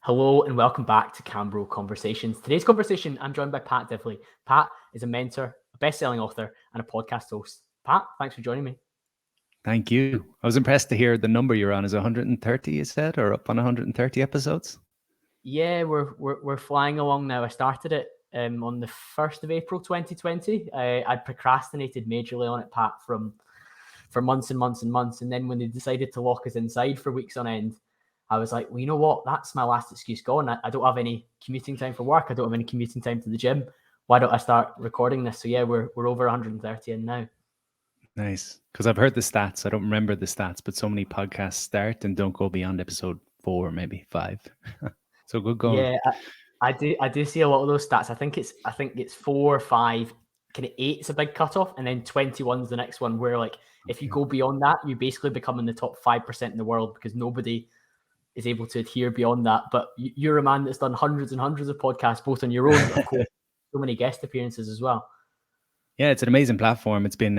Hello and welcome back to CamBro Conversations. Today's conversation, I'm joined by Pat Divilly. Pat is a mentor, a best-selling author, and a podcast host. Pat, thanks for joining me. Thank you. I was impressed to hear the number you're on is 130, you said, or up on 130 episodes? Yeah, we're flying along now. I started it on the 1st of April 2020. I'd procrastinated majorly on it, Pat, for months and months and months. And then when they decided to lock us inside for weeks on end, I was like, well, you know what? That's my last excuse gone. I don't have any commuting time for work. I don't have any commuting time to the gym. Why don't I start recording this? So yeah, we're over 130 in now. Nice. Because I've heard the stats. I don't remember the stats, but so many podcasts start and don't go beyond episode 4, maybe 5. So good going. Yeah, I do see a lot of those stats. I think it's 4, 5, kind of 8's a big cutoff, and then 21's the next one. Where like if you go beyond that, you basically become in the top 5% in the world because nobody is able to adhere beyond that. But you're a man that's done hundreds and hundreds of podcasts, both on your own, but of course, so many guest appearances as well. Yeah, it's an amazing platform. It's been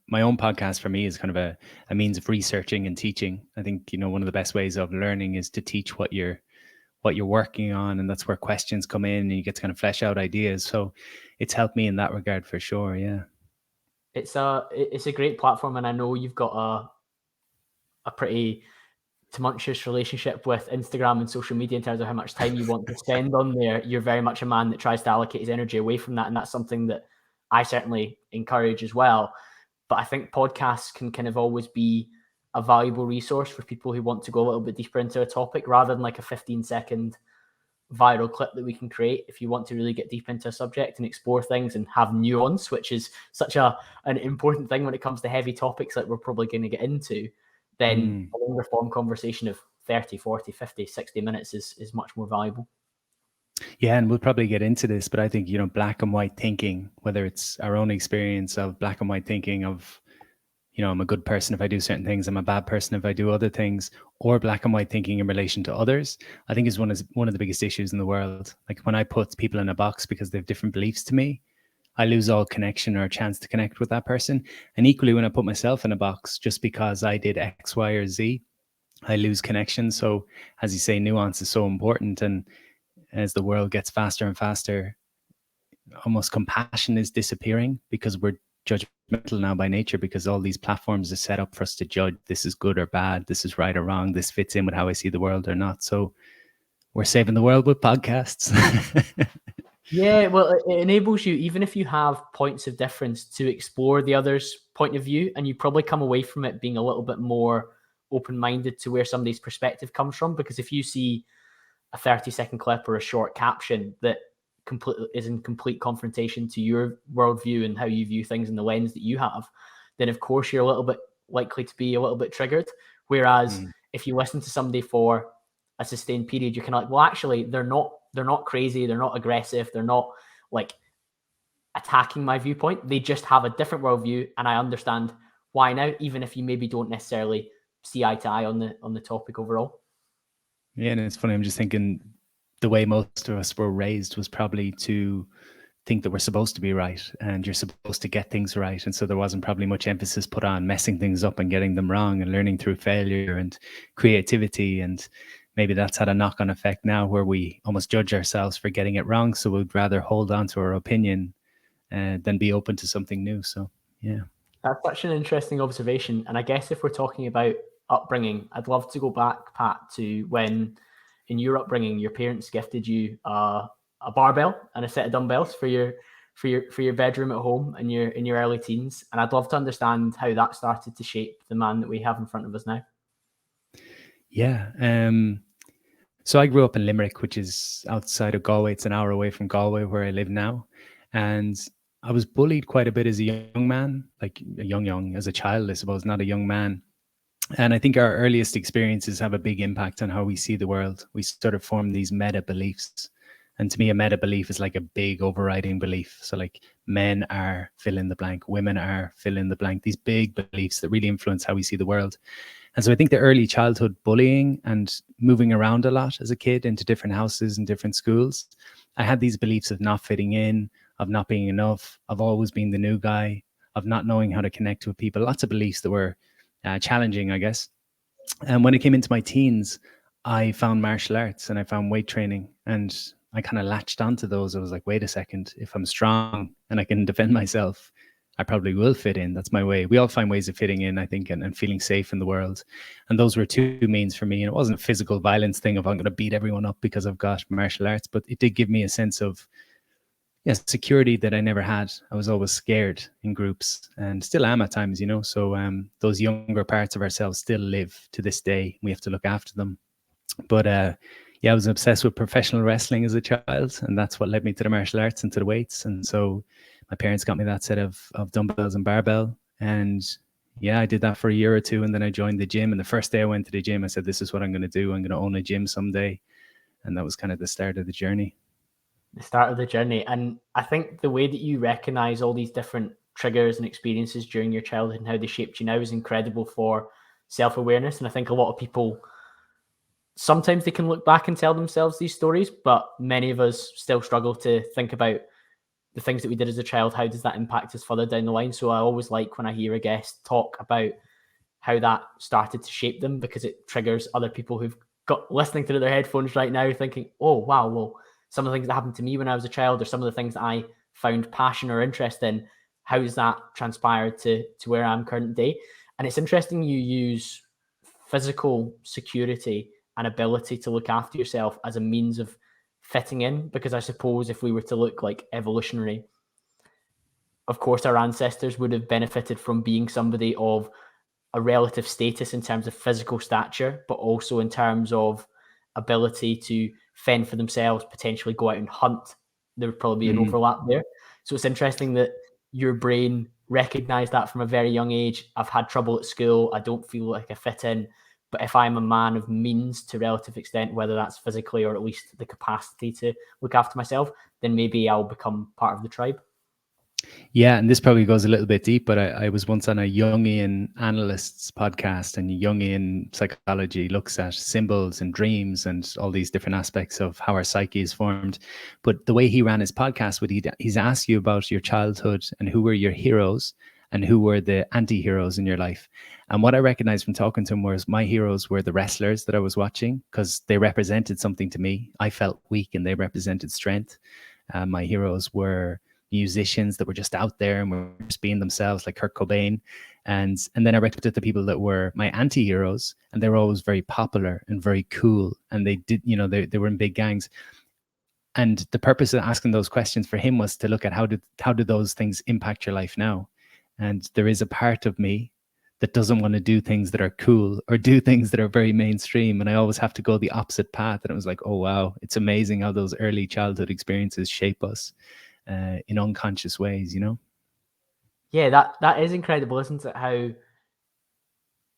my own podcast for me is kind of a means of researching and teaching. I think, one of the best ways of learning is to teach what you're working on, and that's where questions come in and you get to kind of flesh out ideas. So it's helped me in that regard for sure. Yeah. It's a great platform, and I know you've got a pretty tumultuous relationship with Instagram and social media in terms of how much time you want to spend on there. You're very much a man that tries to allocate his energy away from that, and that's something that I certainly encourage as well. But I think podcasts can kind of always be a valuable resource for people who want to go a little bit deeper into a topic rather than like a 15-second viral clip that we can create. If you want to really get deep into a subject and explore things and have nuance, which is such an important thing when it comes to heavy topics like we're probably going to get into, then a longer form conversation of 30, 40, 50, 60 minutes is much more valuable. Yeah, and we'll probably get into this, but I think, black and white thinking, whether it's our own experience of black and white thinking of, I'm a good person if I do certain things, I'm a bad person if I do other things, or black and white thinking in relation to others, I think is one of the biggest issues in the world. Like when I put people in a box because they have different beliefs to me, I lose all connection or a chance to connect with that person. And equally, when I put myself in a box just because I did X, Y, or Z, I lose connection. So as you say, nuance is so important. And as the world gets faster and faster, almost compassion is disappearing because we're judgmental now by nature, because all these platforms are set up for us to judge this is good or bad, this is right or wrong, this fits in with how I see the world or not. So we're saving the world with podcasts. Yeah, well, it enables you, even if you have points of difference, to explore the other's point of view, and you probably come away from it being a little bit more open-minded to where somebody's perspective comes from. Because if you see a 30-second clip or a short caption that completely is in complete confrontation to your worldview and how you view things in the lens that you have, then of course you're a little bit likely to be a little bit triggered. Whereas if you listen to somebody for a sustained period, you're kind of like, well, actually, they're not crazy, they're not aggressive, they're not like attacking my viewpoint. They just have a different worldview, and I understand why now, even if you maybe don't necessarily see eye to eye on the topic overall. Yeah, and it's funny, I'm just thinking the way most of us were raised was probably to think that we're supposed to be right and you're supposed to get things right. And so there wasn't probably much emphasis put on messing things up and getting them wrong and learning through failure and creativity. And maybe that's had a knock-on effect now where we almost judge ourselves for getting it wrong. So we'd rather hold on to our opinion than be open to something new. So, yeah. That's such an interesting observation. And I guess if we're talking about upbringing, I'd love to go back, Pat, to when in your upbringing, your parents gifted you a barbell and a set of dumbbells for your bedroom at home in your early teens. And I'd love to understand how that started to shape the man that we have in front of us now. Yeah. So I grew up in Limerick, which is outside of Galway. It's an hour away from Galway, where I live now. And I was bullied quite a bit as a young man, like as a child, I suppose, not a young man. And I think our earliest experiences have a big impact on how we see the world. We sort of form these meta beliefs. And to me, a meta belief is like a big overriding belief. So like men are fill in the blank, women are fill in the blank, these big beliefs that really influence how we see the world. And so I think the early childhood bullying and moving around a lot as a kid into different houses and different schools, I had these beliefs of not fitting in, of not being enough, of always being the new guy, of not knowing how to connect with people, lots of beliefs that were challenging, I guess. And when it came into my teens, I found martial arts and I found weight training, and I kind of latched onto those. I was like, wait a second, if I'm strong and I can defend myself, I probably will fit in. That's my way. We all find ways of fitting in, I think, and feeling safe in the world. And those were two means for me. And it wasn't a physical violence thing of I'm going to beat everyone up because I've got martial arts, but it did give me a sense of security that I never had. I was always scared in groups and still am at times, So those younger parts of ourselves still live to this day. We have to look after them. But I was obsessed with professional wrestling as a child, and that's what led me to the martial arts and to the weights. And so my parents got me that set of dumbbells and barbell. And I did that for a year or two, and then I joined the gym. And the first day I went to the gym, I said, this is what I'm going to do. I'm going to own a gym someday. And that was kind of the start of the journey. And I think the way that you recognize all these different triggers and experiences during your childhood and how they shaped you now is incredible for self-awareness. And I think a lot of people, sometimes they can look back and tell themselves these stories, but many of us still struggle to think about the things that we did as a child. How does that impact us further down the line? So I always like when I hear a guest talk about how that started to shape them, because it triggers other people who've got listening to their headphones right now thinking, oh, wow, well, some of the things that happened to me when I was a child, or some of the things that I found passion or interest in, how has that transpired to where I am current day? And it's interesting you use physical security and ability to look after yourself as a means of fitting in, because I suppose if we were to look like evolutionary, of course, our ancestors would have benefited from being somebody of a relative status in terms of physical stature, but also in terms of ability to fend for themselves, potentially go out and hunt. There would probably be an overlap there. So it's interesting that your brain recognized that from a very young age. I've had trouble at school. I don't feel like I fit in. But if I'm a man of means to relative extent, whether that's physically or at least the capacity to look after myself, then maybe I'll become part of the tribe. Yeah, and this probably goes a little bit deep, but I was once on a Jungian analysts podcast, and Jungian psychology looks at symbols and dreams and all these different aspects of how our psyche is formed. But the way he ran his podcast, he's asked you about your childhood and who were your heroes and who were the anti-heroes in your life. And what I recognized from talking to him was my heroes were the wrestlers that I was watching, because they represented something to me. I felt weak and they represented strength. My heroes were musicians that were just out there and were just being themselves, like Kurt Cobain. And then I recognized the people that were my anti-heroes, and they were always very popular and very cool. And they did, they were in big gangs. And the purpose of asking those questions for him was to look at how do those things impact your life now? And there is a part of me that doesn't want to do things that are cool or do things that are very mainstream. And I always have to go the opposite path. And it was like, oh, wow, it's amazing how those early childhood experiences shape us in unconscious ways, Yeah, that is incredible, isn't it? How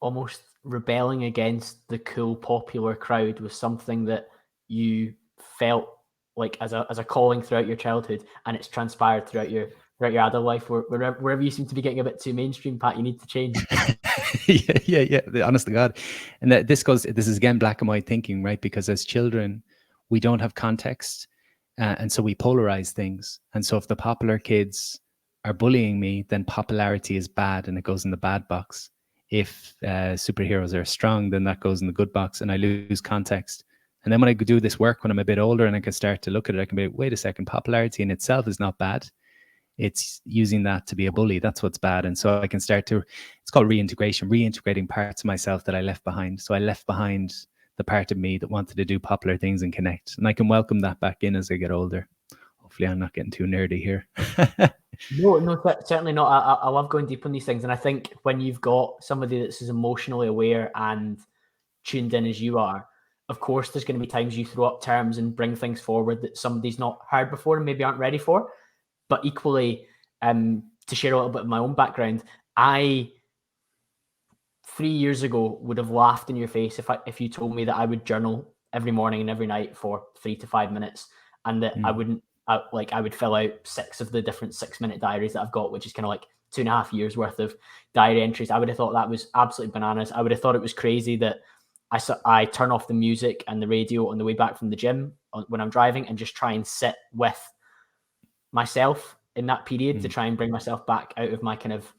almost rebelling against the cool, popular crowd was something that you felt like as a calling throughout your childhood, and it's transpired throughout your adult life. Wherever you seem to be getting a bit too mainstream, Pat, you need to change. yeah. Honest to God, and this is again black and white thinking, right? Because as children, we don't have context. And so we polarize things. And so if the popular kids are bullying me, then popularity is bad and it goes in the bad box. If superheroes are strong, then that goes in the good box, and I lose context. And then when I do this work, when I'm a bit older and I can start to look at it, I can be, wait a second, popularity in itself is not bad. It's using that to be a bully. That's what's bad. And so I can start to, it's called reintegrating parts of myself that I left behind. So I left behind the part of me that wanted to do popular things and connect. And I can welcome that back in as I get older. Hopefully I'm not getting too nerdy here. No, certainly not. I love going deep on these things. And I think when you've got somebody that's as emotionally aware and tuned in as you are, of course, there's going to be times you throw up terms and bring things forward that somebody's not heard before and maybe aren't ready for. But equally, to share a little bit of my own background, I 3 years ago would have laughed in your face if you told me that I would journal every morning and every night for 3 to 5 minutes, and that I would fill out 6 of the different 6-minute diaries that I've got, which is kind of like 2.5 years worth of diary entries. I would have thought that was absolutely bananas. I would have thought it was crazy that I turn off the music and the radio on the way back from the gym when I'm driving and just try and sit with myself in that period to try and bring myself back out of my kind of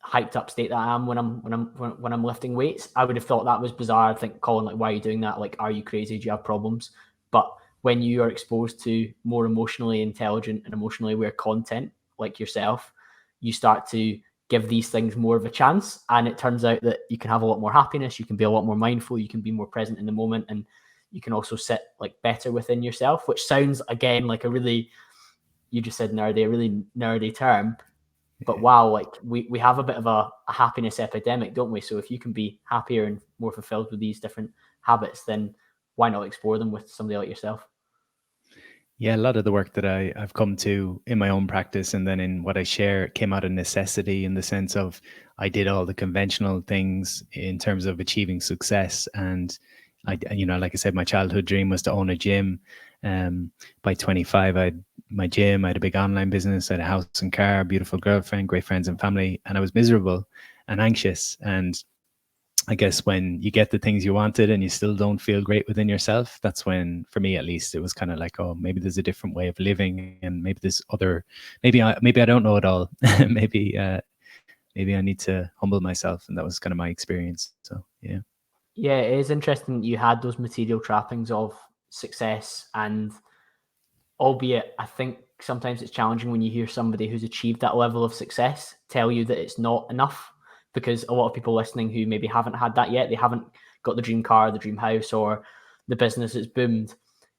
hyped up state that I am when I'm lifting weights, I would have thought that was bizarre. I think Colin, like, why are you doing that? Like, are you crazy? Do you have problems? But when you are exposed to more emotionally intelligent and emotionally aware content like yourself, you start to give these things more of a chance. And it turns out that you can have a lot more happiness, you can be a lot more mindful, you can be more present in the moment, and you can also sit like better within yourself, which sounds again like a really, you just said nerdy, a really nerdy term. But wow, like we have a bit of a happiness epidemic, don't we? So if you can be happier and more fulfilled with these different habits, then why not explore them with somebody like yourself? Yeah, a lot of the work that I've come to in my own practice and then in what I share came out of necessity, in the sense of I did all the conventional things in terms of achieving success. And like I said, my childhood dream was to own a gym. By 25, I had my gym, I had a big online business, I had a house and car, beautiful girlfriend, great friends and family, and I was miserable and anxious. And I guess when you get the things you wanted and you still don't feel great within yourself, that's when, for me at least, it was kind of like, oh, maybe there's a different way of living, and maybe there's other, maybe I don't know it all. maybe I need to humble myself, and that was kind of my experience. So yeah. Yeah, it is interesting that you had those material trappings of success, and albeit I think sometimes it's challenging when you hear somebody who's achieved that level of success tell you that it's not enough, because a lot of people listening who maybe haven't had that yet, they haven't got the dream car, the dream house, or the business that's boomed.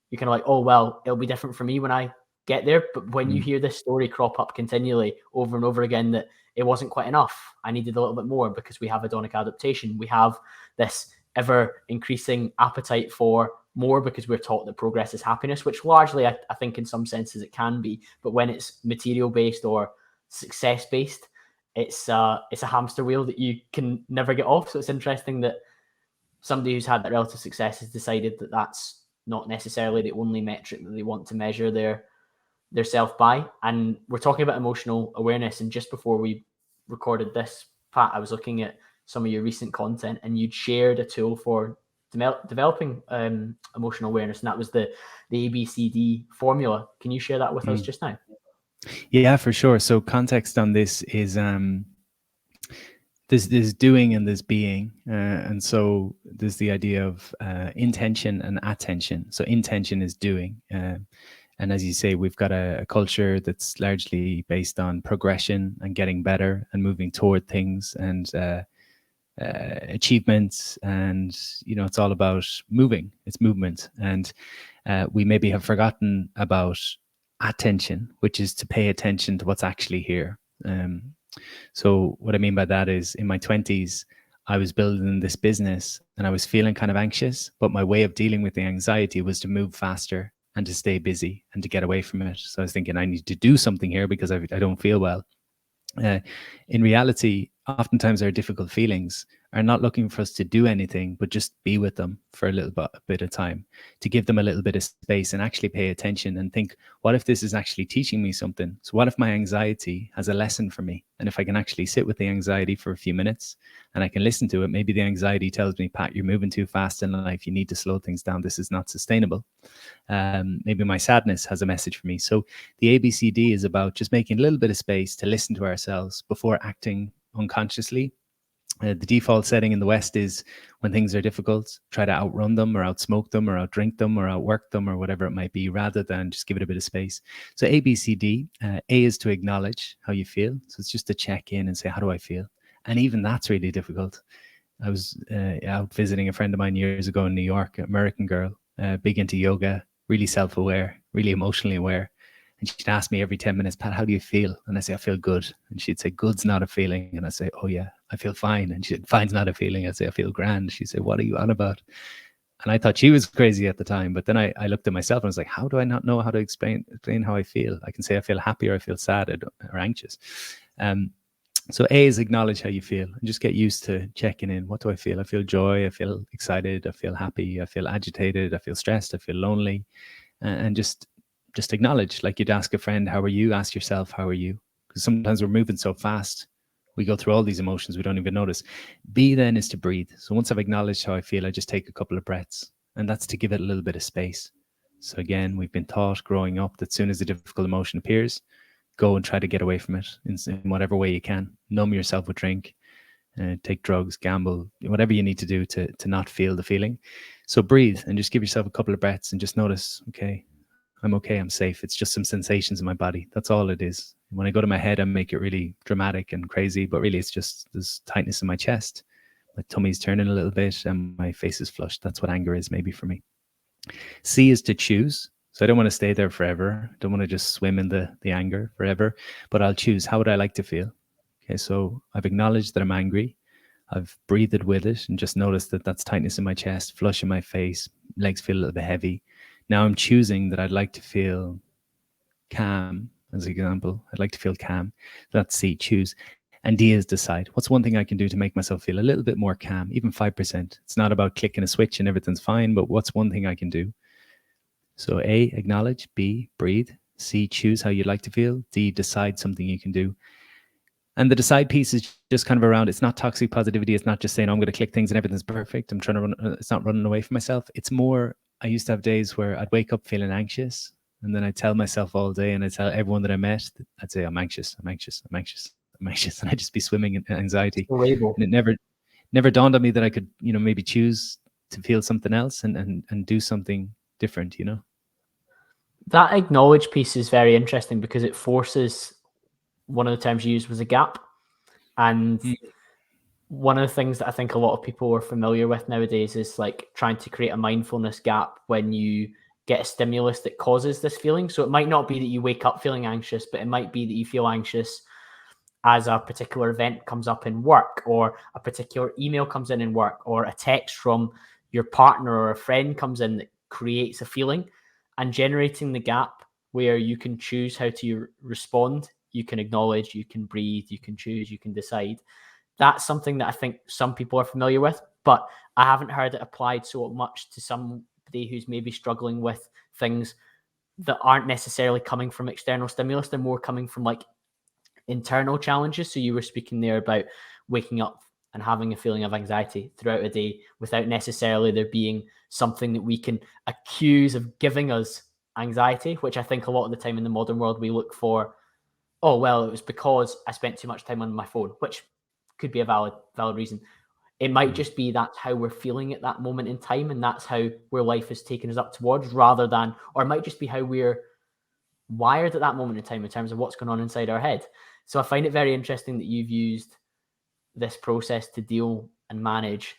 You're kind of like, oh, well, it'll be different for me when I get there. But when you hear this story crop up continually over and over again, that it wasn't quite enough, I needed a little bit more, because we have hedonic adaptation. We have this ever increasing appetite for more, because we're taught that progress is happiness, which largely I think in some senses it can be. But when it's material based or success based, it's a hamster wheel that you can never get off. So it's interesting that somebody who's had that relative success has decided that that's not necessarily the only metric that they want to measure their self by. And we're talking about emotional awareness. And just before we recorded this, Pat, I was looking at some of your recent content, and you'd shared a tool for developing emotional awareness, and that was the ABCD formula. Can you share that with us just now? Yeah, for sure. So context on this is there's doing and there's being, and so there's the idea of intention and attention. So intention is doing, and as you say, we've got a culture that's largely based on progression and getting better and moving toward things and achievements, and it's all about moving. It's movement, and we maybe have forgotten about attention, which is to pay attention to what's actually here. So what I mean by that is, in my 20s, I was building this business and I was feeling kind of anxious, but my way of dealing with the anxiety was to move faster and to stay busy and to get away from it. So I was thinking, I need to do something here because I don't feel well. In reality, oftentimes our difficult feelings are not looking for us to do anything, but just be with them for a little bit of time, to give them a little bit of space and actually pay attention and think, what if this is actually teaching me something? So what if my anxiety has a lesson for me? And if I can actually sit with the anxiety for a few minutes and I can listen to it, maybe the anxiety tells me, Pat, you're moving too fast in life. You need to slow things down. This is not sustainable. Maybe my sadness has a message for me. So the ABCD is about just making a little bit of space to listen to ourselves before acting unconsciously. The default setting in the West is, when things are difficult, try to outrun them or outsmoke them or outdrink them or outwork them or whatever it might be, rather than just give it a bit of space. So ABCD, A is to acknowledge how you feel. So it's just to check in and say, how do I feel? And even that's really difficult. I was out visiting a friend of mine years ago in New York, an American girl, big into yoga, really self-aware, really emotionally aware. And she'd ask me every 10 minutes, Pat, how do you feel? And I say, I feel good. And she'd say, good's not a feeling. And I say, oh yeah, I feel fine. And she'd, fine's not a feeling. I say, I feel grand. She'd say, what are you on about? And I thought she was crazy at the time. But then I looked at myself and I was like, how do I not know how to explain how I feel? I can say I feel happy or I feel sad or anxious. So A is acknowledge how you feel and just get used to checking in. What do I feel? I feel joy. I feel excited. I feel happy. I feel agitated. I feel stressed. I feel lonely. And just acknowledge, like you'd ask a friend, how are you? Ask yourself, how are you? Because sometimes we're moving so fast. We go through all these emotions we don't even notice. B then is to breathe. So once I've acknowledged how I feel, I just take a couple of breaths, and that's to give it a little bit of space. So again, we've been taught growing up that as soon as a difficult emotion appears, go and try to get away from it in whatever way you can. Numb yourself with drink, take drugs, gamble, whatever you need to do to not feel the feeling. So breathe and just give yourself a couple of breaths and just notice, okay, I'm okay, I'm safe. It's just some sensations in my body. That's all it is. When I go to my head, I make it really dramatic and crazy, but really it's just there's tightness in my chest. My tummy's turning a little bit and my face is flushed. That's what anger is, maybe for me. C is to choose. So I don't want to stay there forever. I don't want to just swim in the anger forever, but I'll choose. How would I like to feel? Okay, so I've acknowledged that I'm angry. I've breathed with it and just noticed that that's tightness in my chest, flush in my face, legs feel a little bit heavy. Now I'm choosing that I'd like to feel calm, as an example. I'd like to feel calm. That's C, choose. And D is decide. What's one thing I can do to make myself feel a little bit more calm, even 5%? It's not about clicking a switch and everything's fine, but what's one thing I can do? So A, acknowledge. B, breathe. C, choose how you'd like to feel. D, decide something you can do. And the decide piece is just kind of around, it's not toxic positivity. It's not just saying, oh, I'm going to click things and everything's perfect. I'm trying to run, it's not running away from myself. It's more, I used to have days where I'd wake up feeling anxious. And then I'd tell myself all day and I'd tell everyone that I met, I'd say, I'm anxious, I'm anxious, I'm anxious, I'm anxious. And I'd just be swimming in anxiety. And it never dawned on me that I could, maybe choose to feel something else and do something different, That acknowledge piece is very interesting because it forces, one of the terms you used was a gap. And one of the things that I think a lot of people are familiar with nowadays is like trying to create a mindfulness gap when you get a stimulus that causes this feeling. So it might not be that you wake up feeling anxious, but it might be that you feel anxious as a particular event comes up in work, or a particular email comes in work, or a text from your partner or a friend comes in that creates a feeling. And generating the gap where you can choose how to respond, you can acknowledge, you can breathe, you can choose, you can decide. That's something that I think some people are familiar with, but I haven't heard it applied so much to somebody who's maybe struggling with things that aren't necessarily coming from external stimulus. They're more coming from like internal challenges. So you were speaking there about waking up and having a feeling of anxiety throughout a day without necessarily there being something that we can accuse of giving us anxiety, which I think a lot of the time in the modern world we look for, oh, well, it was because I spent too much time on my phone, which could be a valid reason. It might just be that's how we're feeling at that moment in time, and that's how where life has taken us up towards, rather than, or it might just be how we're wired at that moment in time in terms of what's going on inside our head. So I find it very interesting that you've used this process to deal and manage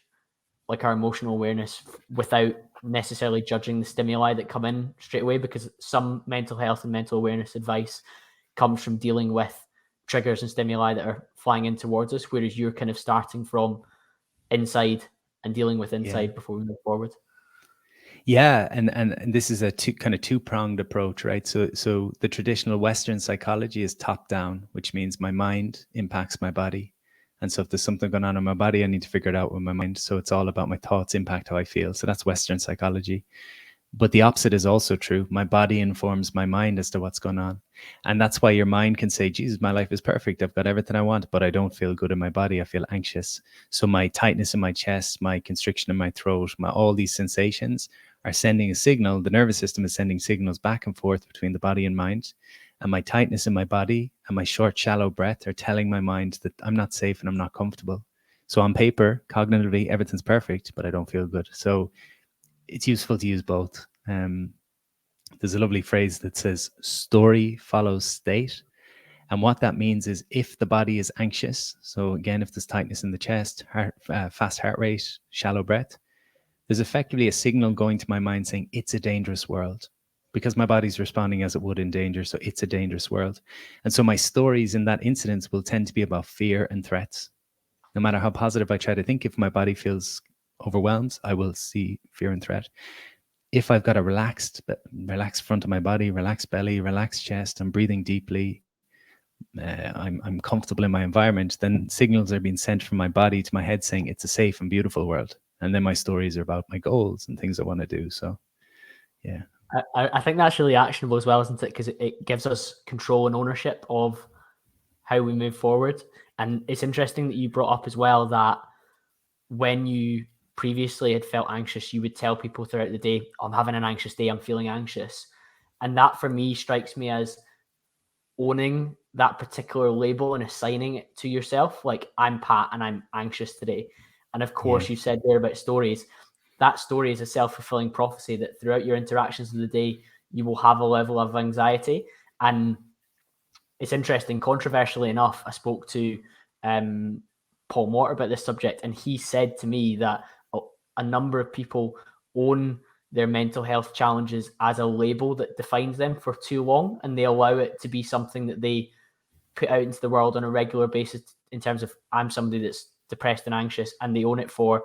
like our emotional awareness without necessarily judging the stimuli that come in straight away, because some mental health and mental awareness advice comes from dealing with triggers and stimuli that are flying in towards us, whereas you're kind of starting from inside and dealing with inside before we move forward. Yeah, and this is a two-pronged approach, right? So the traditional Western psychology is top down, which means my mind impacts my body. And so if there's something going on in my body, I need to figure it out with my mind. So it's all about my thoughts impact how I feel. So that's Western psychology. But the opposite is also true. My body informs my mind as to what's going on. And that's why your mind can say, Jesus, my life is perfect. I've got everything I want, but I don't feel good in my body. I feel anxious. So my tightness in my chest, my constriction in my throat, all these sensations are sending a signal. The nervous system is sending signals back and forth between the body and mind. And my tightness in my body and my short, shallow breath are telling my mind that I'm not safe and I'm not comfortable. So on paper, cognitively, everything's perfect, but I don't feel good. So it's useful to use both. There's a lovely phrase that says story follows state. And what that means is if the body is anxious, so again, if there's tightness in the chest, fast heart rate, shallow breath, there's effectively a signal going to my mind saying it's a dangerous world, because my body's responding as it would in danger. So it's a dangerous world. And so my stories in that incident will tend to be about fear and threats. No matter how positive I try to think, if my body feels overwhelmed, I will see fear and threat. If I've got a relaxed front of my body, relaxed belly, relaxed chest, I'm breathing deeply, I'm comfortable in my environment, then signals are being sent from my body to my head saying it's a safe and beautiful world. And then my stories are about my goals and things I want to do. So, yeah. I think that's really actionable as well, isn't it? Because it gives us control and ownership of how we move forward. And it's interesting that you brought up as well that when you previously had felt anxious, you would tell people throughout the day, I'm having an anxious day, I'm feeling anxious. And that for me strikes me as owning that particular label and assigning it to yourself. Like, I'm Pat and I'm anxious today. And of course, you said there about stories. That story is a self-fulfilling prophecy that throughout your interactions of the day, you will have a level of anxiety. And it's interesting, controversially enough, I spoke to Paul Mortar about this subject, and he said to me that a number of people own their mental health challenges as a label that defines them for too long, and they allow it to be something that they put out into the world on a regular basis in terms of, I'm somebody that's depressed and anxious, and they own it for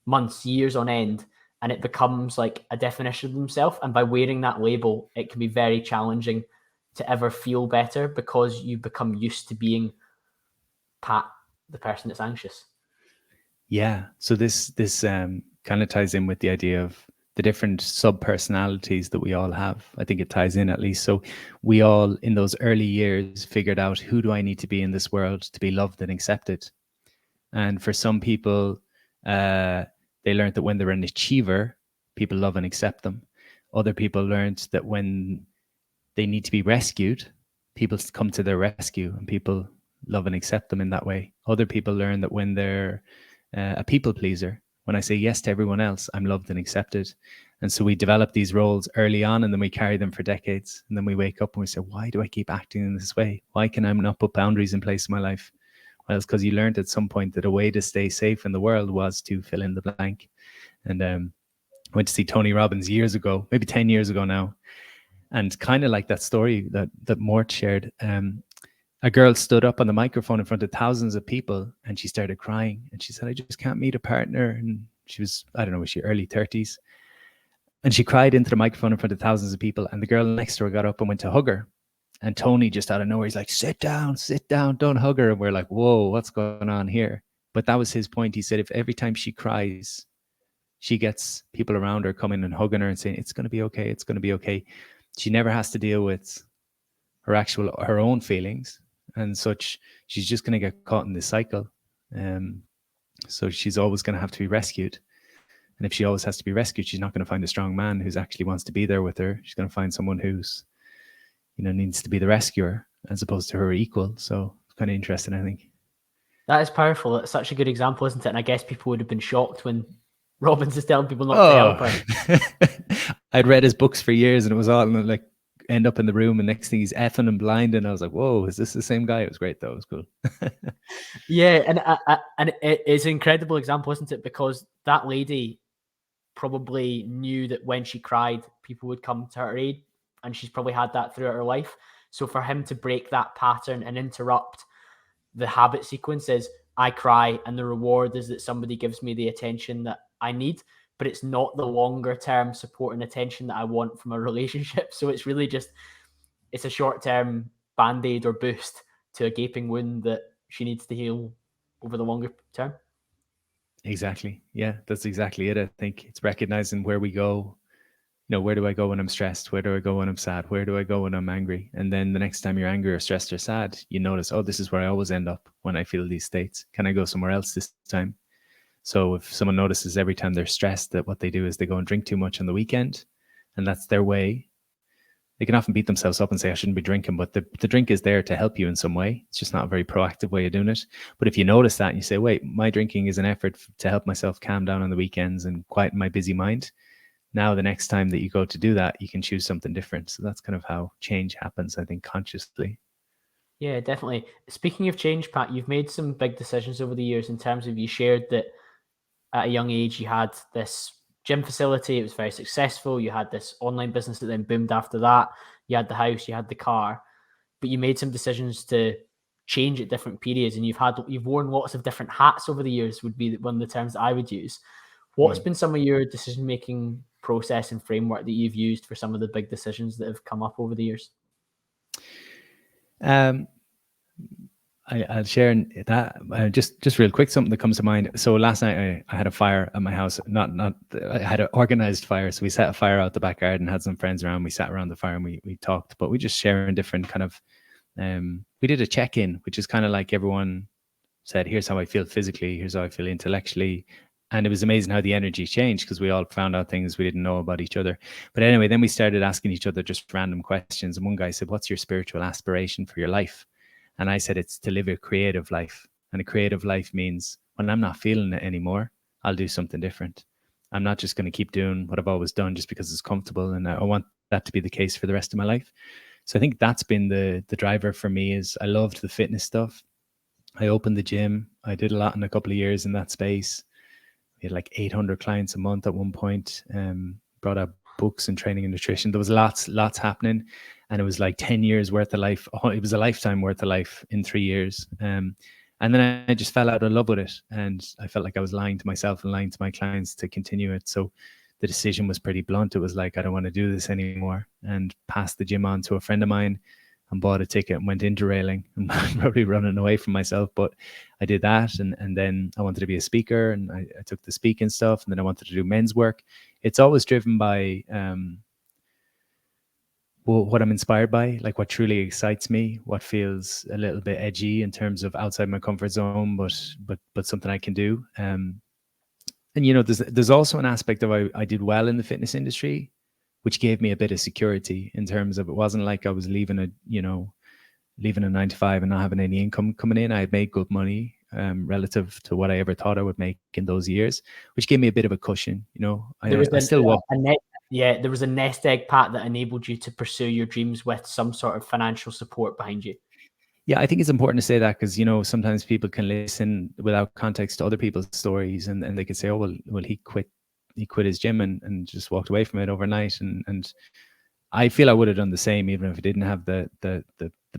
months, years on end, and it becomes like a definition of themselves. And by wearing that label, it can be very challenging to ever feel better because you become used to being Pat, the person that's anxious. Yeah. So this kind of ties in with the idea of the different sub personalities that we all have. I think it ties in at least. So we all in those early years figured out, who do I need to be in this world to be loved and accepted? And for some people, they learned that when they're an achiever, people love and accept them. Other people learned that when they need to be rescued, people come to their rescue and people love and accept them in that way. Other people learn that when they're a people pleaser, when I say yes to everyone else, I'm loved and accepted. And so we develop these roles early on, and then we carry them for decades. And then we wake up and we say, why do I keep acting in this way? Why can I not put boundaries in place in my life? Well, it's because you learned at some point that a way to stay safe in the world was to fill in the blank. And I went to see Tony Robbins years ago, maybe 10 years ago now. And kind of like that story that Mort shared, a girl stood up on the microphone in front of thousands of people and she started crying. And she said, I just can't meet a partner. And she was, I don't know, was she early 30s? And she cried into the microphone in front of thousands of people. And the girl next to her got up and went to hug her. And Tony just out of nowhere, he's like, sit down, don't hug her. And we're like, whoa, what's going on here? But that was his point. He said, if every time she cries, she gets people around her coming and hugging her and saying, it's going to be okay, it's going to be okay, she never has to deal with her own feelings and such. She's just going to get caught in this cycle. So she's always going to have to be rescued. And if she always has to be rescued, she's not going to find a strong man who's actually wants to be there with her. She's going to find someone who's, needs to be the rescuer as opposed to her equal. So it's kind of interesting, I think. That is powerful. It's such a good example, isn't it? And I guess people would have been shocked when Robbins is telling people not to help her. I'd read his books for years and it was all like end up in the room and next thing he's effing and blind. And I was like, whoa, is this the same guy? It was great though. It was cool. Yeah. And it's an incredible example, isn't it? Because that lady probably knew that when she cried, people would come to her aid. And she's probably had that throughout her life. So for him to break that pattern and interrupt the habit sequence is, I cry and the reward is that somebody gives me the attention that I need, but it's not the longer term support and attention that I want from a relationship. So it's really just, it's a short term band-aid or boost to a gaping wound that she needs to heal over the longer term. Exactly. Yeah, that's exactly it. I think it's recognizing where we go. Where do I go when I'm stressed? Where do I go when I'm sad? Where do I go when I'm angry? And then the next time you're angry or stressed or sad, you notice, oh, this is where I always end up when I feel these states. Can I go somewhere else this time? So if someone notices every time they're stressed that what they do is they go and drink too much on the weekend, and that's their way, they can often beat themselves up and say, I shouldn't be drinking, but the drink is there to help you in some way. It's just not a very proactive way of doing it. But if you notice that and you say, wait, my drinking is an effort to help myself calm down on the weekends and quieten my busy mind. Now, the next time that you go to do that, you can choose something different. So that's kind of how change happens, I think, consciously. Yeah, definitely. Speaking of change, Pat, you've made some big decisions over the years in terms of, you shared that at a young age, you had this gym facility. It was very successful. You had this online business that then boomed after that. You had the house, you had the car, but you made some decisions to change at different periods. And you've worn lots of different hats over the years, would be one of the terms that I would use. What's been some of your decision-making process and framework that you've used for some of the big decisions that have come up over the years? I'll share that just real quick, something that comes to mind. So last night I had a fire at my house. I had an organized fire. So we set a fire out the back garden, had some friends around. We sat around the fire and we talked, but we just sharing different kind of, we did a check-in, which is kind of like everyone said, here's how I feel physically, here's how I feel intellectually. And it was amazing how the energy changed because we all found out things we didn't know about each other. But anyway, then we started asking each other just random questions. And one guy said, "What's your spiritual aspiration for your life?" And I said, "It's to live a creative life." And a creative life means when I'm not feeling it anymore, I'll do something different. I'm not just going to keep doing what I've always done just because it's comfortable. And I want that to be the case for the rest of my life. So I think that's been the driver for me. Is I loved the fitness stuff. I opened the gym. I did a lot in a couple of years in that space. We had like 800 clients a month at one point. Brought out books and training and nutrition. There was lots happening, and it was like 10 years worth of life. It was a lifetime worth of life in 3 years. And then I just fell out of love with it, and I felt like I was lying to myself and lying to my clients to continue it. So the decision was pretty blunt. It was like, I don't want to do this anymore, and passed the gym on to a friend of mine and bought a ticket and went interrailing. I'm probably running away from myself, but I did that. And then I wanted to be a speaker, and I took the speaking stuff, and then I wanted to do men's work. It's always driven by what I'm inspired by, like what truly excites me, what feels a little bit edgy in terms of outside my comfort zone, but something I can do. And there's also an aspect of I did well in the fitness industry, which gave me a bit of security in terms of, it wasn't like I was leaving a 9-to-5 and not having any income coming in. I had made good money relative to what I ever thought I would make in those years, which gave me a bit of a cushion. I still walk. There was a nest egg, Pat, that enabled you to pursue your dreams with some sort of financial support behind you. Yeah, I think it's important to say that because, sometimes people can listen without context to other people's stories, and they could say, oh, well, he quit his gym and just walked away from it overnight. And I feel I would have done the same even if I didn't have the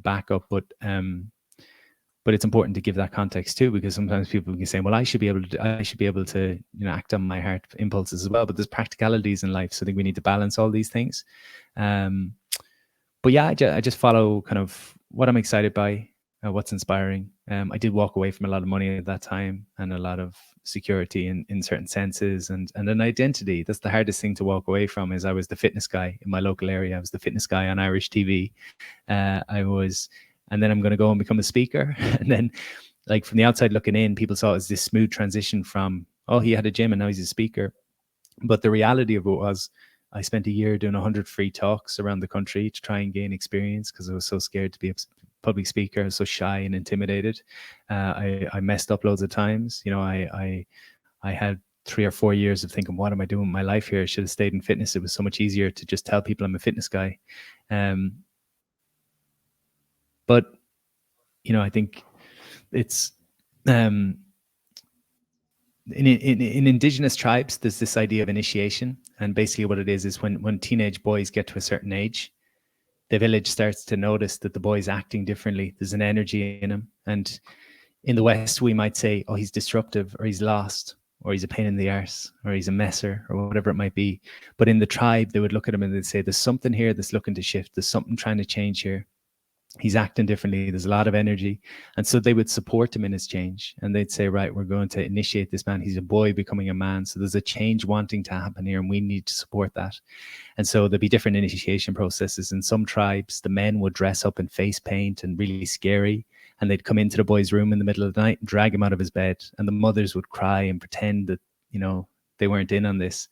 backup. But it's important to give that context too, because sometimes people can say, well, I should be able to act on my heart impulses as well. But there's practicalities in life. So I think we need to balance all these things. But yeah, I just follow kind of what I'm excited by, what's inspiring. I did walk away from a lot of money at that time and a lot of security in certain senses and an identity. That's the hardest thing to walk away from. Is I was the fitness guy in my local area. I was the fitness guy on Irish TV. And then I'm going to go and become a speaker. And then, like, from the outside looking in, people saw it as this smooth transition from, oh, he had a gym and now he's a speaker. But the reality of it was, I spent a year doing 100 free talks around the country to try and gain experience because I was so scared to be a public speaker. I was so shy and intimidated. I messed up loads of times. I had 3 or 4 years of thinking, what am I doing with my life here? I should have stayed in fitness. It was so much easier to just tell people I'm a fitness guy. But, I think it's in indigenous tribes, there's this idea of initiation. And basically what it is when teenage boys get to a certain age, the village starts to notice that the boy's acting differently. There's an energy in him. And in the West, we might say, oh, he's disruptive, or he's lost, or he's a pain in the arse, or he's a messer, or whatever it might be. But in the tribe, they would look at him and they'd say, there's something here that's looking to shift. There's something trying to change here. He's acting differently. There's a lot of energy. And so they would support him in his change. And they'd say, right, we're going to initiate this man. He's a boy becoming a man. So there's a change wanting to happen here, and we need to support that. And so there'd be different initiation processes. In some tribes, the men would dress up in face paint and really scary. And they'd come into the boy's room in the middle of the night and drag him out of his bed. And the mothers would cry and pretend that, they weren't in on this.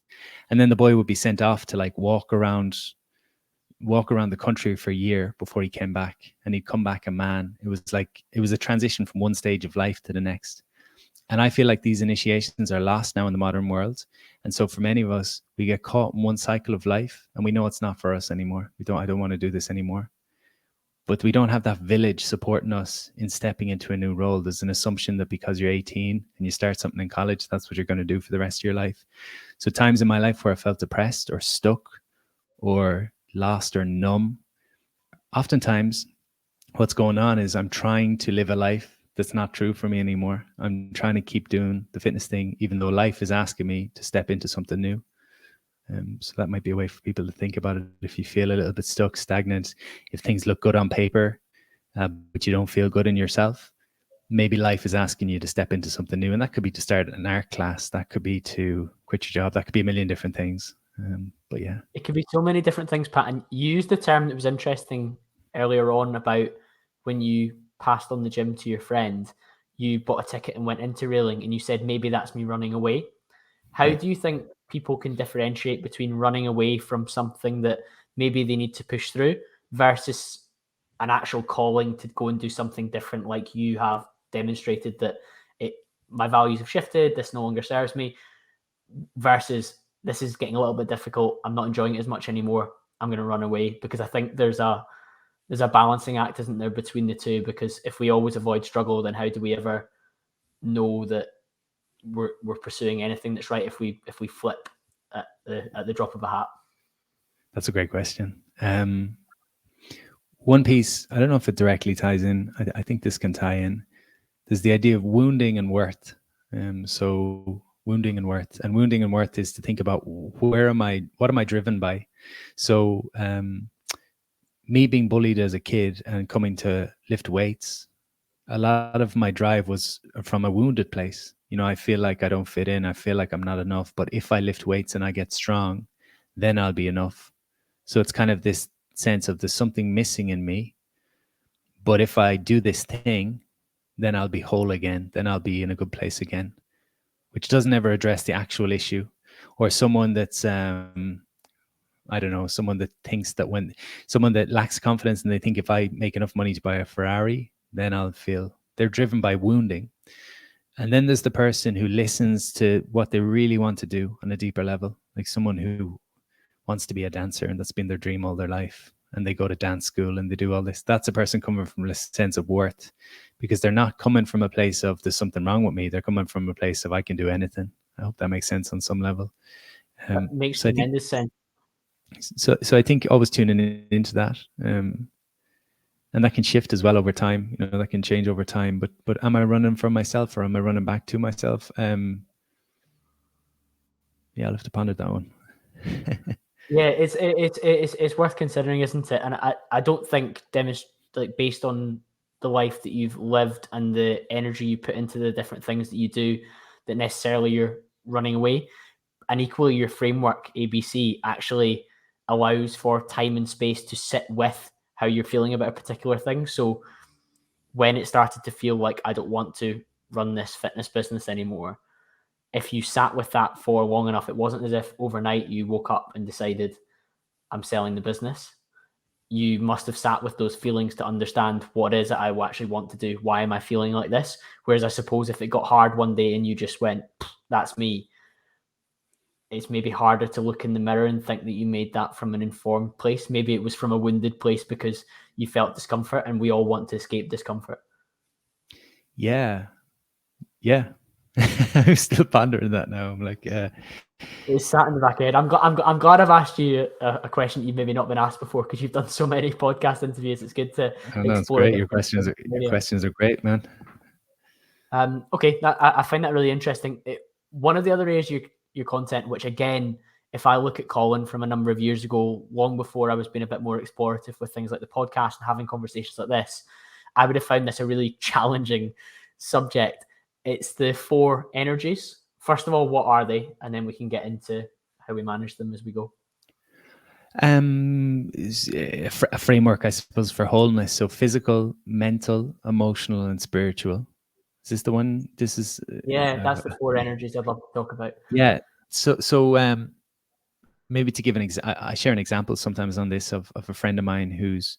And then the boy would be sent off to walk around the country for a year before he came back, and he'd come back a man. It was a transition from one stage of life to the next. And I feel like these initiations are lost now in the modern world. And so for many of us, we get caught in one cycle of life and we know it's not for us anymore. I don't want to do this anymore. But we don't have that village supporting us in stepping into a new role. There's an assumption that because you're 18 and you start something in college, that's what you're going to do for the rest of your life. So times in my life where I felt depressed or stuck or lost or numb, oftentimes what's going on is I'm trying to live a life that's not true for me anymore. I'm trying to keep doing the fitness thing, even though life is asking me to step into something new. So that might be a way for people to think about it. If you feel a little bit stuck, stagnant, if things look good on paper, but you don't feel good in yourself, maybe life is asking you to step into something new. And that could be to start an art class. That could be to quit your job. That could be a million different things. But yeah, it could be so many different things, Pat. And you used the term that was interesting earlier on about when you passed on the gym to your friend, you bought a ticket and went into railing, and you said, maybe that's me running away. How do you think people can differentiate between running away from something that maybe they need to push through versus an actual calling to go and do something different, like you have demonstrated that my values have shifted, this no longer serves me, versus this is getting a little bit difficult, I'm not enjoying it as much anymore, I'm going to run away? Because I think there's a balancing act, isn't there, between the two? Because if we always avoid struggle, then how do we ever know that we're pursuing anything that's right if we flip at the drop of a hat? That's a great question. One piece, I don't know if it directly ties in. I think this can tie in. There's the idea of wounding and worth. So wounding and worth, and wounding and worth is to think about what am I driven by? So me being bullied as a kid and coming to lift weights, a lot of my drive was from a wounded place. I feel like I don't fit in. I feel like I'm not enough. But if I lift weights and I get strong, then I'll be enough. So it's kind of this sense of there's something missing in me. But if I do this thing, then I'll be whole again. Then I'll be in a good place again, which doesn't ever address the actual issue. Or someone that's, I don't know, someone that thinks that someone that lacks confidence and they think if I make enough money to buy a Ferrari, then I'll feel. They're driven by wounding. And then there's the person who listens to what they really want to do on a deeper level, like someone who wants to be a dancer and that's been their dream all their life. And they go to dance school and they do all this. That's a person coming from a sense of worth, because they're not coming from a place of there's something wrong with me. They're coming from a place of I can do anything. I hope that makes sense on some level. That makes tremendous sense. So I think always tuning into that. And that can shift as well over time. That can change over time. But am I running from myself or am I running back to myself? Yeah, I'll have to ponder that one. Yeah, it's worth considering, isn't it? And I don't think based on the life that you've lived and the energy you put into the different things that you do, that necessarily you're running away. And equally, your framework ABC actually allows for time and space to sit with how you're feeling about a particular thing. So when it started to feel like I don't want to run this fitness business anymore, if you sat with that for long enough, it wasn't as if overnight you woke up and decided I'm selling the business. You must have sat with those feelings to understand what is it I actually want to do. Why am I feeling like this? Whereas I suppose if it got hard one day and you just went, that's me, it's maybe harder to look in the mirror and think that you made that from an informed place. Maybe it was from a wounded place because you felt discomfort, and we all want to escape discomfort. Yeah. I'm still pondering that now. I'm like, it's sat in the back of your head. I'm glad I've asked you a question that you've maybe not been asked before, because you've done so many podcast interviews. It's good to explore. Great. Your questions are great, man. Okay, I find that really interesting. One of the other areas your content, which again, if I look at Colin from a number of years ago, long before I was being a bit more explorative with things like the podcast and having conversations like this, I would have found this a really challenging subject. It's the 4 energies. First of all, what are they? And then we can get into how we manage them as we go. A framework, I suppose, for wholeness. So physical, mental, emotional, and spiritual. Is this the one? This is that's the 4 energies I'd love to talk about. Yeah. So maybe to give I share an example sometimes on this of a friend of mine who's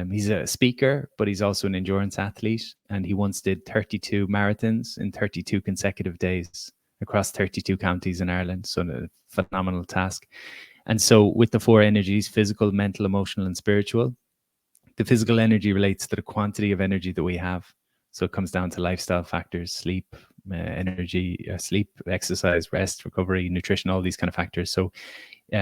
he's a speaker, but he's also an endurance athlete, and he once did 32 marathons in 32 consecutive days across 32 counties in Ireland. So a phenomenal task. And so with the 4 energies, physical, mental, emotional, and spiritual, the physical energy relates to the quantity of energy that we have. So it comes down to lifestyle factors, sleep, energy, sleep, exercise, rest, recovery, nutrition, all these kind of factors. So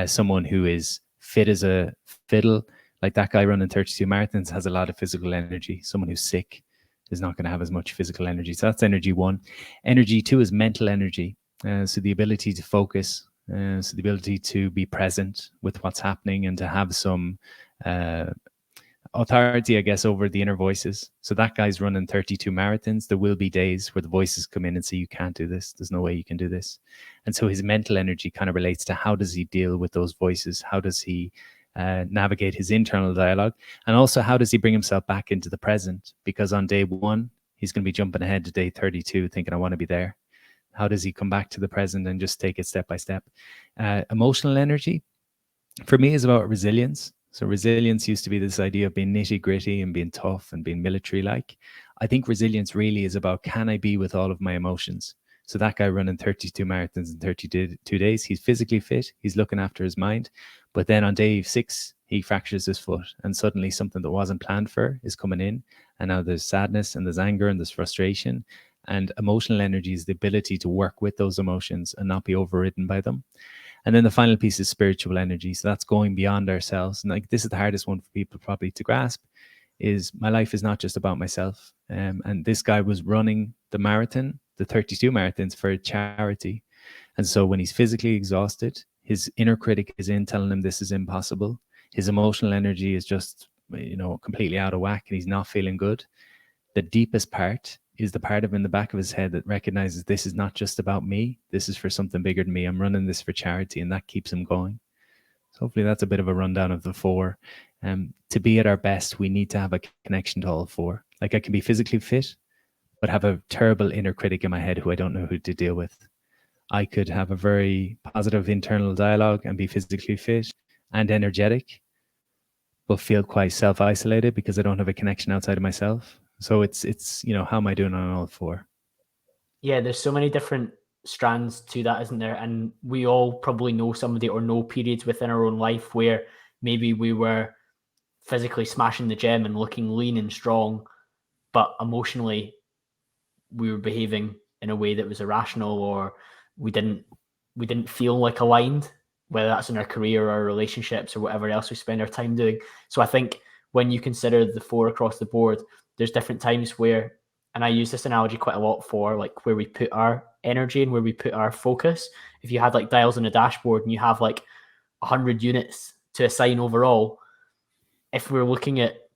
someone who is fit as a fiddle, like that guy running 32 marathons, has a lot of physical energy. Someone who's sick is not going to have as much physical energy. So that's energy 1. Energy 2 is mental energy. So the ability to focus, so the ability to be present with what's happening and to have some authority, I guess, over the inner voices. So that guy's running 32 marathons. There will be days where the voices come in and say, you can't do this. There's no way you can do this. And so his mental energy kind of relates to how does he deal with those voices? How does he navigate his internal dialogue? And also, how does he bring himself back into the present? Because on day 1, he's going to be jumping ahead to day 32 thinking, I want to be there. How does he come back to the present and just take it step by step? Emotional energy, for me, is about resilience. So resilience used to be this idea of being nitty gritty and being tough and being military like. I think resilience really is about, can I be with all of my emotions? So that guy running 32 marathons in 32 days, he's physically fit, he's looking after his mind. But then on day 6, he fractures his foot, and suddenly something that wasn't planned for is coming in. And now there's sadness and there's anger and there's frustration. And emotional energy is the ability to work with those emotions and not be overridden by them. And then the final piece is spiritual energy. So that's going beyond ourselves. And like, this is the hardest one for people probably to grasp, is my life is not just about myself. And this guy was running the marathon, the 32 marathons, for a charity. And so when he's physically exhausted, his inner critic is in telling him this is impossible. His emotional energy is just, completely out of whack, and he's not feeling good. The deepest part is the part of in the back of his head that recognizes this is not just about me. This is for something bigger than me. I'm running this for charity, and that keeps him going. So hopefully that's a bit of a rundown of the 4. To be at our best, we need to have a connection to all 4. Like, I can be physically fit, but have a terrible inner critic in my head who I don't know who to deal with. I could have a very positive internal dialogue and be physically fit and energetic, but feel quite self-isolated because I don't have a connection outside of myself. So it's how am I doing on all 4? Yeah, there's so many different strands to that, isn't there? And we all probably know somebody or know periods within our own life where maybe we were physically smashing the gym and looking lean and strong, but emotionally we were behaving in a way that was irrational, or we didn't feel like aligned, whether that's in our career or our relationships or whatever else we spend our time doing. So I think when you consider the 4 across the board, there's different times where, and I use this analogy quite a lot for like where we put our energy and where we put our focus. If you had like dials on a dashboard and you have like 100 units to assign overall, if we're looking at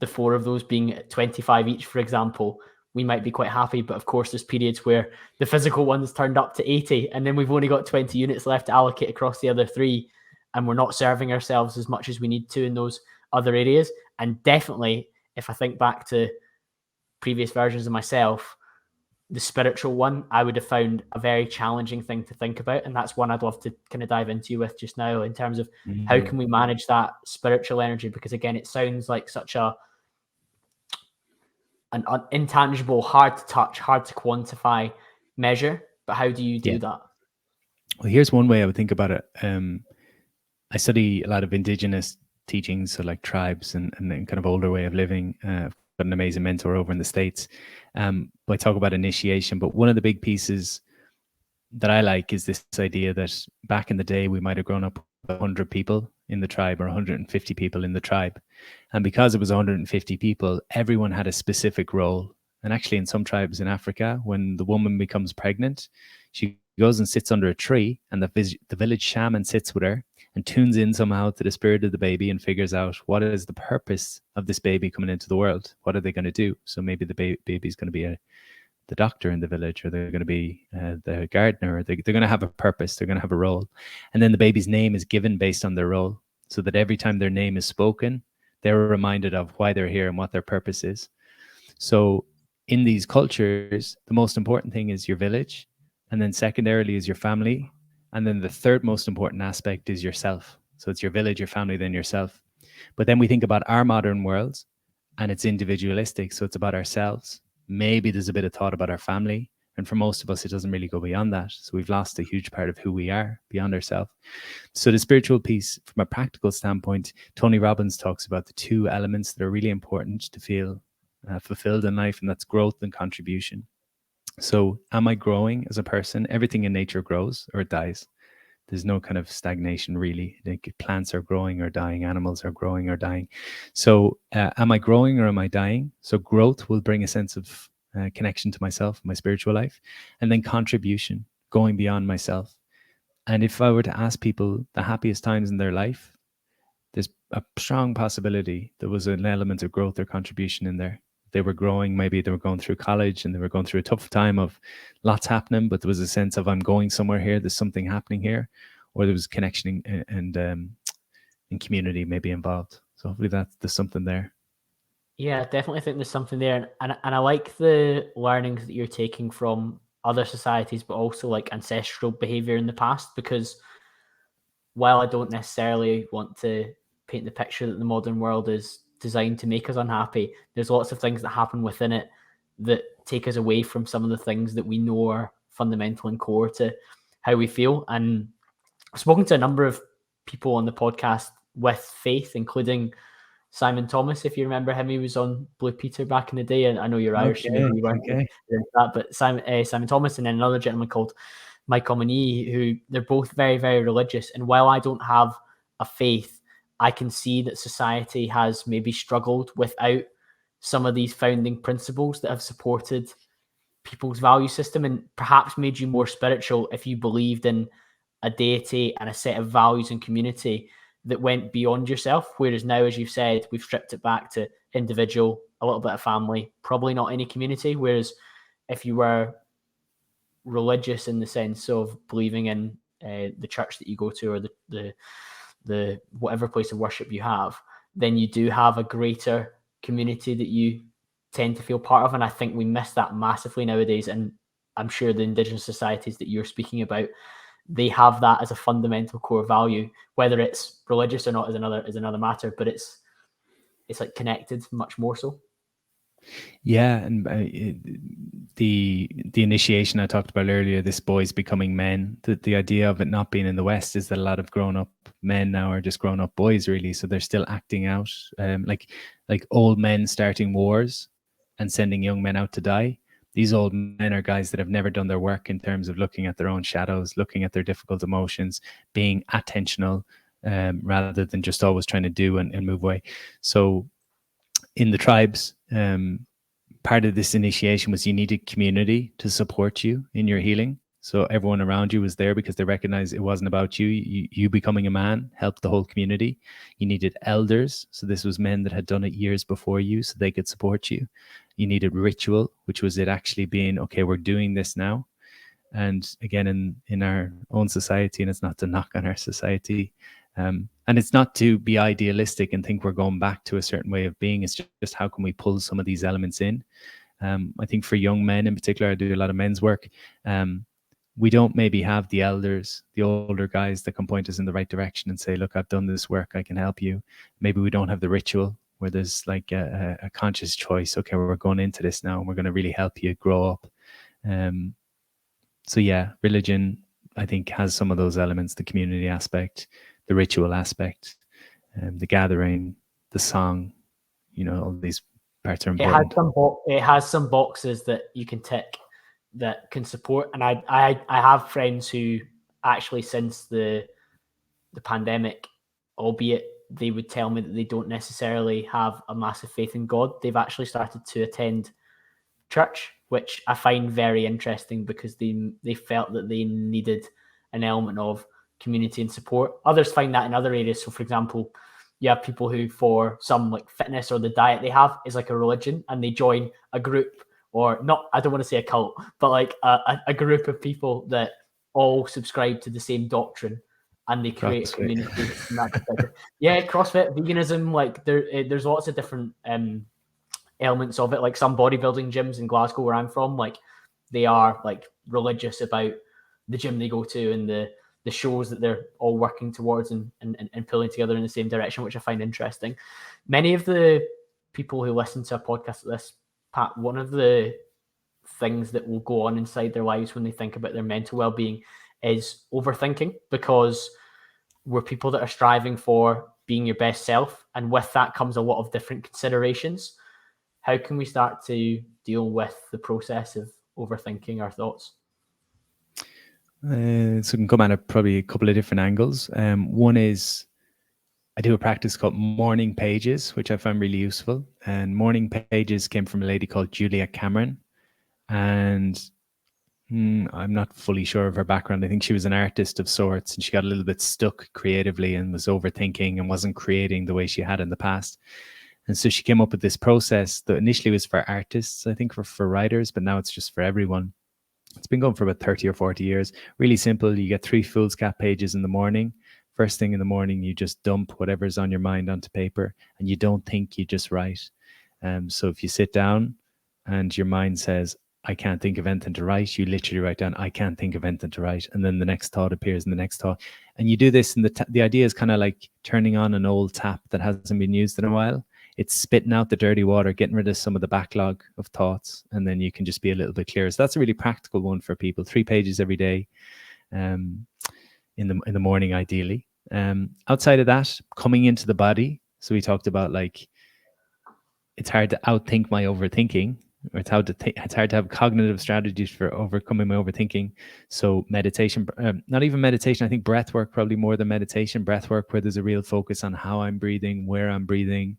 the 4 of those being at 25 each, for example, we might be quite happy. But of course, there's periods where the physical one's turned up to 80, and then we've only got 20 units left to allocate across the other 3, and we're not serving ourselves as much as we need to in those other areas. And definitely, if I think back to previous versions of myself, the spiritual one, I would have found a very challenging thing to think about. And that's one I'd love to kind of dive into with just now, in terms of how can we manage that spiritual energy? Because again, it sounds like such an intangible, hard to touch, hard to quantify measure. But how do you do that? Well, here's one way I would think about it. I study a lot of indigenous teachings, so like tribes and kind of older way of living. I've got an amazing mentor over in the States. But I talk about initiation. But one of the big pieces that I like is this idea that back in the day, we might have grown up with 100 people in the tribe or 150 people in the tribe. And because it was 150 people, everyone had a specific role. And actually, in some tribes in Africa, when the woman becomes pregnant, she goes and sits under a tree, and the village shaman sits with her and tunes in somehow to the spirit of the baby and figures out what is the purpose of this baby coming into the world. What are they going to do? So maybe the baby's going to be the doctor in the village, or they're going to be the gardener, or they're going to have a purpose, they're going to have a role. And then the baby's name is given based on their role, so that every time their name is spoken, they're reminded of why they're here and what their purpose is. So in these cultures, the most important thing is your village, and then secondarily is your family, and then the third most important aspect is yourself. So it's your village, your family, then yourself. But then we think about our modern world, and it's individualistic, so it's about ourselves. Maybe there's a bit of thought about our family, and for most of us, it doesn't really go beyond that. So we've lost a huge part of who we are beyond ourselves. So the spiritual piece, from a practical standpoint, Tony Robbins talks about the 2 elements that are really important to feel fulfilled in life, and that's growth and contribution. So am I growing as a person? Everything in nature grows or it dies. There's no kind of stagnation, really. Like, plants are growing or dying, animals are growing or dying. So am I growing or am I dying? So growth will bring a sense of connection to myself, my spiritual life, and then contribution, going beyond myself. And if I were to ask people the happiest times in their life, there's a strong possibility there was an element of growth or contribution in there. They were growing, maybe they were going through college and they were going through a tough time of lots happening, but there was a sense of, I'm going somewhere here, there's something happening here, or there was connection and community maybe involved. So hopefully there's something there. Yeah, definitely think there's something there. And I like the learnings that you're taking from other societies, but also like ancestral behavior in the past. Because while I don't necessarily want to paint the picture that the modern world is designed to make us unhappy, there's lots of things that happen within it that take us away from some of the things that we know are fundamental and core to how we feel. And I've spoken to a number of people on the podcast with faith, including Simon Thomas. If you remember him, he was on Blue Peter back in the day. And I know you're Irish, so maybe you weren't into that. But Simon Thomas, and then another gentleman called Michael Omani, who they're both very, very religious. And while I don't have a faith, I can see that society has maybe struggled without some of these founding principles that have supported people's value system, and perhaps made you more spiritual if you believed in a deity and a set of values and community that went beyond yourself. Whereas now, as you've said, we've stripped it back to individual, a little bit of family, probably not any community. Whereas if you were religious in the sense of believing in the church that you go to, or the whatever place of worship you have, then you do have a greater community that you tend to feel part of. And I think we miss that massively nowadays. And I'm sure the indigenous societies that you're speaking about, they have that as a fundamental core value. Whether it's religious or not is another matter, but it's like connected much more so. Yeah, and the initiation I talked about earlier, this boys becoming men, the idea of it not being in the West is that a lot of grown up men now are just grown up boys, really. So they're still acting out like old men starting wars and sending young men out to die. These old men are guys that have never done their work in terms of looking at their own shadows, looking at their difficult emotions, being attentional, rather than just always trying to do and move away. So in the tribes, part of this initiation was you needed community to support you in your healing. So everyone around you was there because they recognized it wasn't about you. You becoming a man helped the whole community. You needed elders. So this was men that had done it years before you, so they could support you. You needed ritual, which was it actually being, okay, we're doing this now. And again, in our own society, and it's not to knock on our society, and it's not to be idealistic and think we're going back to a certain way of being. It's just how can we pull some of these elements in? I think for young men in particular, I do a lot of men's work. We don't maybe have the elders, the older guys that can point us in the right direction and say, look, I've done this work, I can help you. Maybe we don't have the ritual where there's like a conscious choice. Okay, we're going into this now and we're going to really help you grow up. So yeah, religion, I think, has some of those elements, the community aspect, the ritual aspect, the gathering, the song, all these parts are important. It has some boxes that you can tick that can support. And I have friends who actually, since the pandemic, albeit they would tell me that they don't necessarily have a massive faith in God, they've actually started to attend church, which I find very interesting because they felt that they needed an element of community and support. Others find that in other areas. So for example, you have people who, for some like fitness or the diet they have is like a religion, and they join a group, or not, I don't want to say a cult, but like a group of people that all subscribe to the same doctrine, and they create a community. Yeah, CrossFit, veganism, like there's lots of different elements of it. Like some bodybuilding gyms in Glasgow, where I'm from, like they are like religious about the gym they go to and the shows that they're all working towards and pulling together in the same direction, which I find interesting. Many of the people who listen to a podcast like this, Pat, one of the things that will go on inside their lives when they think about their mental well-being is overthinking, because we're people that are striving for being your best self. And with that comes a lot of different considerations. How can we start to deal with the process of overthinking our thoughts? So we can come at it probably a couple of different angles. One is I do a practice called morning pages, which I found really useful. And morning pages came from a lady called Julia Cameron. And I'm not fully sure of her background. I think she was an artist of sorts, and she got a little bit stuck creatively and was overthinking and wasn't creating the way she had in the past. And so she came up with this process that initially was for artists, I think for writers, but now it's just for everyone. It's been going for about 30 or 40 years. Really simple. You get 3 foolscap pages in the morning. First thing in the morning, you just dump whatever's on your mind onto paper, and you don't think, you just write. So if you sit down and your mind says, I can't think of anything to write, you literally write down, I can't think of anything to write. And then the next thought appears and the next thought. And you do this, and the idea is kind of like turning on an old tap that hasn't been used in a while. It's spitting out the dirty water, getting rid of some of the backlog of thoughts, and then you can just be a little bit clearer. So that's a really practical one for people. 3 pages every day, in the morning, ideally. Outside of that, coming into the body. So we talked about, like, it's hard to outthink my overthinking, or it's hard to have cognitive strategies for overcoming my overthinking. So meditation, not even meditation, I think breath work, probably more than meditation. Breath work, where there's a real focus on how I'm breathing, where I'm breathing.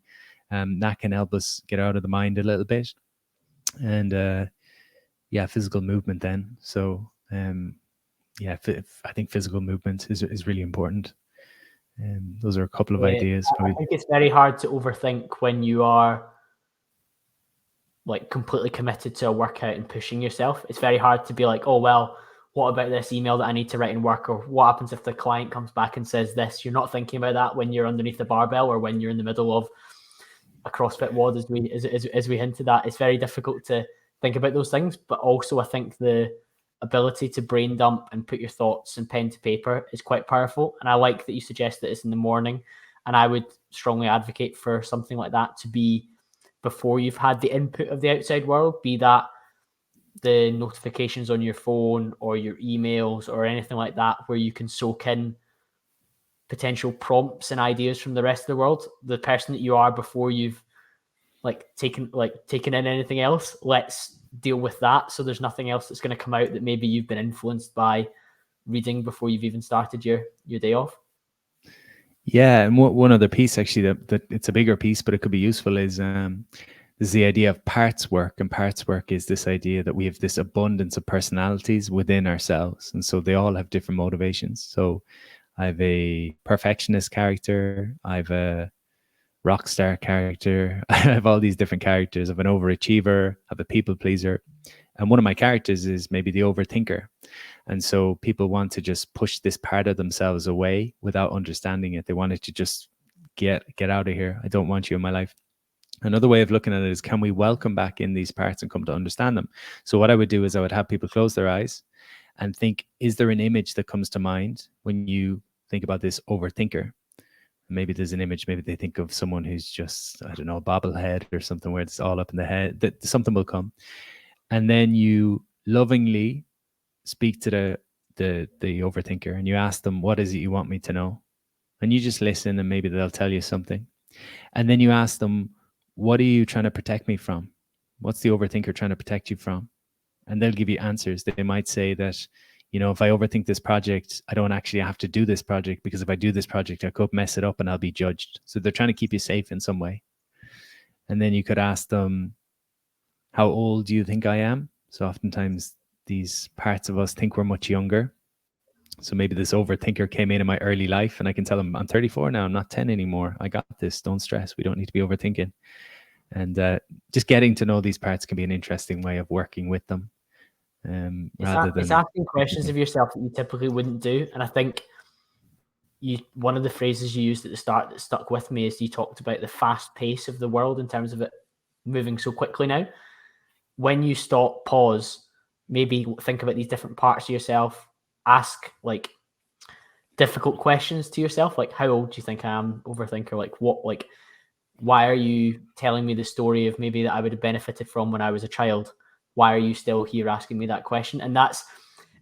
That can help us get out of the mind a little bit. And physical movement then. So I think physical movement is really important. Those are a couple of ideas. I think it's very hard to overthink when you are like completely committed to a workout and pushing yourself. It's very hard to be like, oh, well, what about this email that I need to write in work? Or what happens if the client comes back and says this? You're not thinking about that when you're underneath the barbell or when you're in the middle of a CrossFit WOD, as we hinted at. It's very difficult to think about those things. But also I think the ability to brain dump and put your thoughts and pen to paper is quite powerful. And I like that you suggest that it's in the morning. And I would strongly advocate for something like that to be before you've had the input of the outside world, be that the notifications on your phone or your emails or anything like that, where you can soak in potential prompts and ideas from the rest of the world. The person that you are before you've taken in anything else, let's deal with that. So there's nothing else that's going to come out that maybe you've been influenced by reading before you've even started your day off. Yeah, and one other piece, actually, that it's a bigger piece, but it could be useful, is the idea of parts work. And parts work is this idea that we have this abundance of personalities within ourselves, and so they all have different motivations. So I have a perfectionist character, I have a rock star character, I have all these different characters. I have an overachiever, I have a people pleaser, and one of my characters is maybe the overthinker. And so people want to just push this part of themselves away without understanding it. They want it to just get out of here. I don't want you in my life. Another way of looking at it is, can we welcome back in these parts and come to understand them? So what I would do is I would have people close their eyes and think, is there an image that comes to mind when you think about this overthinker? Maybe there's an image, maybe they think of someone who's just, I don't know, a bobblehead or something where it's all up in the head, that something will come. And then you lovingly speak to the overthinker and you ask them, what is it you want me to know? And you just listen, and maybe they'll tell you something. And then you ask them, what are you trying to protect me from? What's the overthinker trying to protect you from? And they'll give you answers. They might say that, if I overthink this project, I don't actually have to do this project, because if I do this project, I could mess it up and I'll be judged. So they're trying to keep you safe in some way. And then you could ask them, how old do you think I am? So oftentimes these parts of us think we're much younger. So maybe this overthinker came in my early life, and I can tell them, I'm 34 now, I'm not 10 anymore. I got this. Don't stress. We don't need to be overthinking. And just getting to know these parts can be an interesting way of working with them. It's asking questions of yourself that you typically wouldn't do. And I think one of the phrases you used at the start that stuck with me is you talked about the fast pace of the world in terms of it moving so quickly now. When you stop, pause, maybe think about these different parts of yourself, ask like difficult questions to yourself, like, how old do you think I am, overthinker? Why are you telling me the story of maybe that I would have benefited from when I was a child? Why are you still here asking me that question? And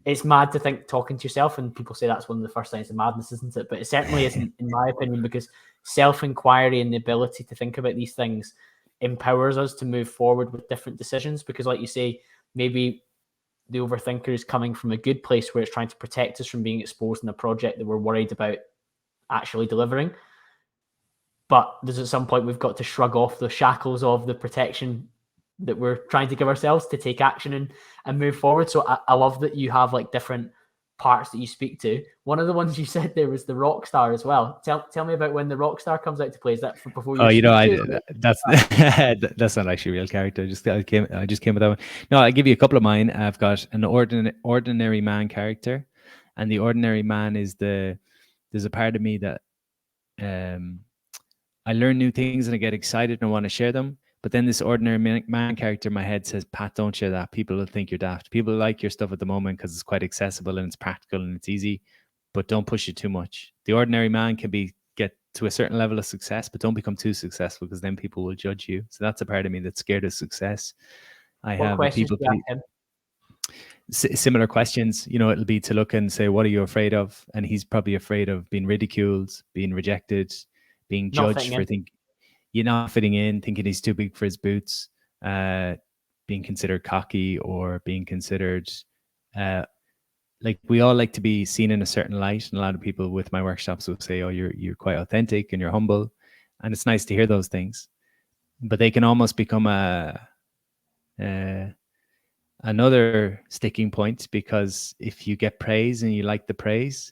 it's mad to think, talking to yourself, and people say that's one of the first signs of madness, isn't it? But it certainly isn't, in my opinion, because self-inquiry and the ability to think about these things empowers us to move forward with different decisions. Because like you say, maybe the overthinker is coming from a good place where it's trying to protect us from being exposed in a project that we're worried about actually delivering. But there's at some point we've got to shrug off the shackles of the protection that we're trying to give ourselves to take action and move forward. So I love that you have like different parts that you speak to. One of the ones you said there was the rock star as well. Tell me about when the rock star comes out to play. Is that before you? That's that's not actually a real character. I just came with that one. No, I'll give you a couple of mine. I've got an ordinary man character, and the ordinary man is there's a part of me that I learn new things and I get excited and I want to share them. But then this ordinary man character in my head says, Pat, don't share that. People will think you're daft. People like your stuff at the moment because it's quite accessible and it's practical and it's easy, but don't push it too much. The ordinary man can get to a certain level of success, but don't become too successful because then people will judge you. So that's a part of me that's scared of success. I What have a questions people do you ask him? similar questions. It'll be to look and say, what are you afraid of? And he's probably afraid of being ridiculed, being rejected, being judged for thinking you're not fitting in, thinking he's too big for his boots, being considered cocky, or being considered like, we all like to be seen in a certain light. And a lot of people with my workshops will say, oh, you're quite authentic and you're humble. And it's nice to hear those things, but they can almost become another sticking point, because if you get praise and you like the praise,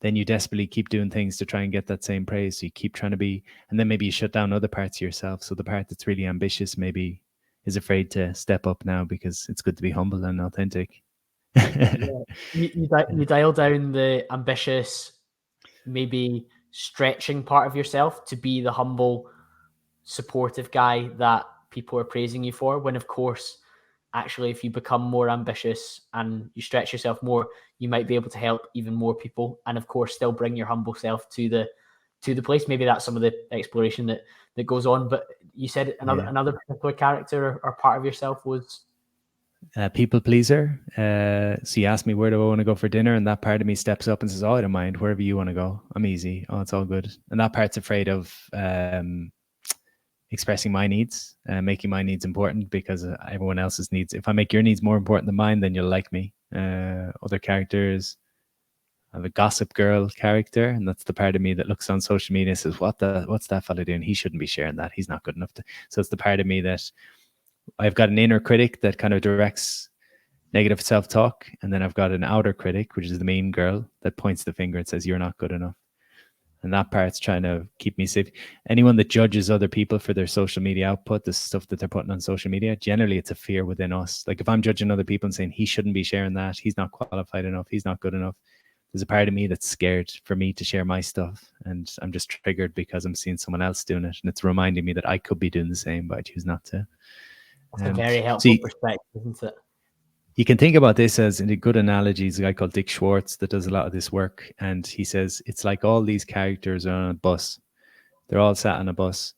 then you desperately keep doing things to try and get that same praise. So you keep trying to be, and then maybe you shut down other parts of yourself. So the part that's really ambitious maybe is afraid to step up now, because it's good to be humble and authentic. Yeah. You dial down the ambitious, maybe stretching part of yourself to be the humble, supportive guy that people are praising you for, when of course, actually, if you become more ambitious and you stretch yourself more, you might be able to help even more people, and of course still bring your humble self to the place. Maybe that's some of the exploration that goes on. But you said another particular character or part of yourself was people pleaser. So you ask me, where do I want to go for dinner? And that part of me steps up and says, oh, I don't mind, wherever you want to go, I'm easy. Oh, it's all good. And that part's afraid of expressing my needs, making my needs important, because everyone else's needs, if I make your needs more important than mine, then you'll like me. Other characters, I have a gossip girl character, and that's the part of me that looks on social media and says, what's that fella doing? He shouldn't be sharing that. He's not good enough to. So it's the part of me that I've got an inner critic that kind of directs negative self-talk, and then I've got an outer critic, which is the mean girl, that points the finger and says, you're not good enough. And that part's trying to keep me safe. Anyone that judges other people for their social media output, the stuff that they're putting on social media, generally it's a fear within us. Like, if I'm judging other people and saying, he shouldn't be sharing that, he's not qualified enough, he's not good enough, there's a part of me that's scared for me to share my stuff. And I'm just triggered because I'm seeing someone else doing it. And it's reminding me that I could be doing the same, but I choose not to. That's a very helpful perspective, isn't it? You can think about this as, in a good analogy, is a guy called Dick Schwartz that does a lot of this work. And he says, it's like all these characters are on a bus. They're all sat on a bus.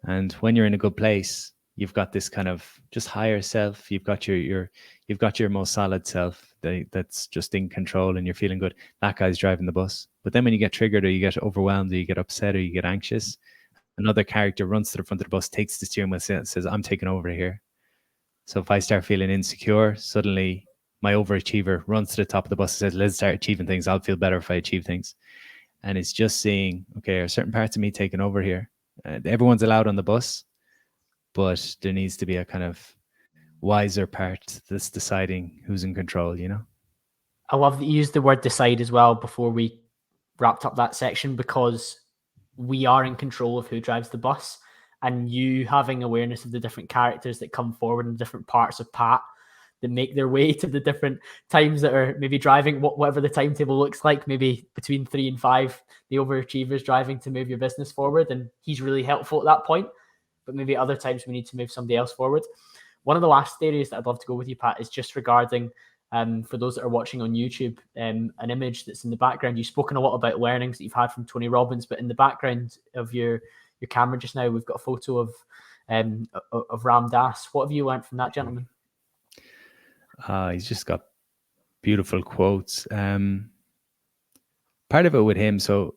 And when you're in a good place, you've got this kind of just higher self. You've got your most solid self that's just in control, and you're feeling good. That guy's driving the bus. But then when you get triggered, or you get overwhelmed, or you get upset, or you get anxious, another character runs to the front of the bus, takes the steering wheel, and says, I'm taking over here. So if I start feeling insecure, suddenly my overachiever runs to the top of the bus and says, let's start achieving things. I'll feel better if I achieve things. And it's just seeing, okay, are certain parts of me taking over here? Everyone's allowed on the bus, but there needs to be a kind of wiser part that's deciding who's in control, you know? I love that you used the word decide as well before we wrapped up that section, because we are in control of who drives the bus. And you having awareness of the different characters that come forward in different parts of Pat that make their way to the different times that are maybe driving, whatever the timetable looks like, maybe between 3 and 5, the overachievers driving to move your business forward. And he's really helpful at that point. But maybe other times we need to move somebody else forward. One of the last areas that I'd love to go with you, Pat, is just regarding, for those that are watching on YouTube, an image that's in the background. You've spoken a lot about learnings that you've had from Tony Robbins, but in the background of your camera just now, we've got a photo of Ram Dass. What have you learned from that gentleman? He's just got beautiful quotes. Part of it with him, so